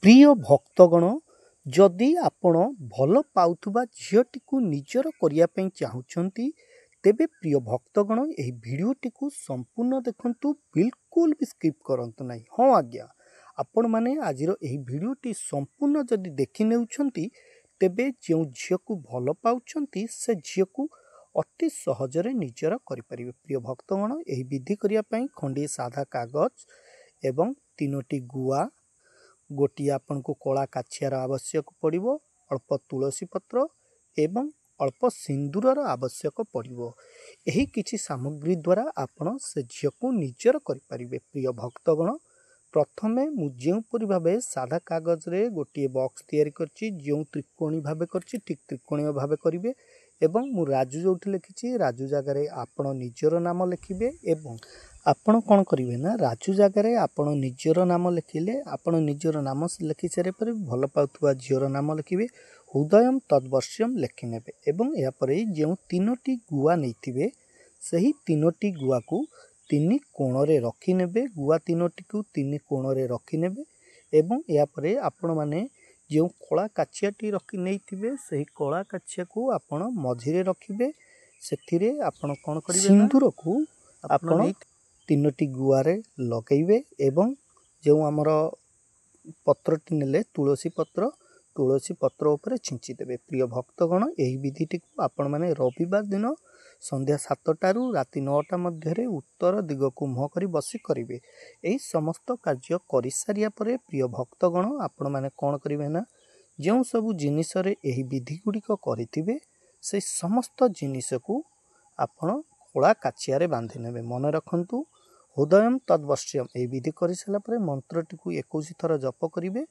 प्रिय भक्तगण जदि आपण भल पाउथुबा झीटी को निजर करने चाहूँगी तेबे प्रिय भक्तगण यह भिडटी को संपूर्ण देखंतु बिल्कुल भी स्किप करंतु नहीं। हाँ आज्ञा आपण माने आज यही भिडटी संपूर्ण जदि देखि नेउछंती तेबे जो झील को भल पाउछंती से झील को अति सहजरे निजर करिपारिबे। प्रिय भक्तगण यही विधि करिया पई खंडी साधा कागज एवं 3टी गुआ गोटी आपन को कला काछियार आवश्यक पड़िबो, अल्प तुलसी पत्र एवं अल्प सिंदूरर आवश्यक पड़िबो। एही किछि सामग्री द्वारा आपण से झील को निजर करिपारिबे। प्रिय भक्तगण प्रथमे मु जेउपरि भाबे साधा कागज रे गोटे बॉक्स तैयारी करछि, जो त्रिकोणी भाबे करछि ठीक त्रिकोणीय भाबे करिवे एवं मु राजू जोठी लिखिछि राजू जगार आपण निजर नाम लिखिबे एवं आपण कौन करेंगे ना राजू जगार आपण निजर नाम लिखिले आपण निजर नाम लिखि सारे पर भल पाउथुवा झीर नाम लिखिबे, हृदयम तद्वर्ष्यम लिखिने एवं यापर जो 3टी गुआ नहीं सही 3टी गुआ को 3 कोणरे रखिने, गुआ 3टी को 3 कोणरे रखिने एवं यापर आपण माने जो कला काछियाटी रखी नहीं सही कला काछिया को आपण मझिरे रखिबे। सेथिरे आपण कौन करिवे सिंदूर को आपण 3टी गुआरे लगेबे एवं जो आमर पत्रटी नेले तुलसी पत्र उपरे छिंची देबे। प्रिय भक्तगण यही विधिटी को आपण माने रविवार दिन संध्या 7टारू राति 9टा मध्य उत्तर दिग को मुह करी बसी करिवे। यही समस्त कार्य करि सारिया परे प्रिय भक्तगण आपण माने कौन करिवे ना जो सबु जिनिस रे यही विधि गुड़िक करिथिबे से समस्त जिनिस को आपण कला काछियारे बांधि नेबे। मन रखंतु हृदयम तद्वर्ष्यम यही विधि कर सारा पर मंत्रटी को 21 थर जप करेंगे।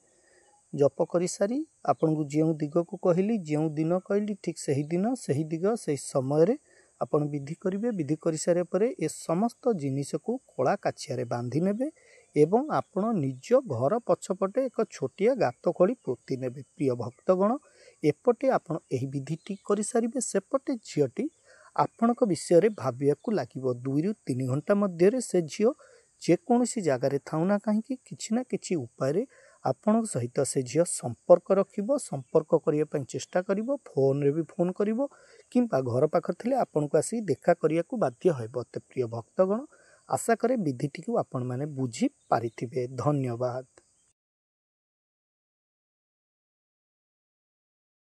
जप कर सारी आपन को जो दिग को कहली जो दिन कहली ठीक सही दिन सही दिग से समय आपन विधि करेंगे। विधि कर सारे पर ए समस्त जिनिस को कला काछियारे बांधि नेबे एवं आपण निज घर पछपटे एक छोटिया गात खोली पोति नेबे। प्रिय भक्तगण एपटे आपण यही विधिटी कर सारे सेपटे झीटी आपणक विषय रे भाविया लगे 2 ରୁ 3 घंटा मध्य से झील जेकोसी जगार थाउना कहीं किछि ना किछि उपाय आपण सहित से झील संपर्क रखिबो, संपर्क करने चेष्टा करिवो, फोन रे भी फोन करिवो किंबा घर पाखर थिले आपण को आसी देखा करिया को बाध्य होइबो। ते प्रिय भक्तगण आशा करे विधिटी को आपण माने बुझी पारिथिबे। धन्यवाद।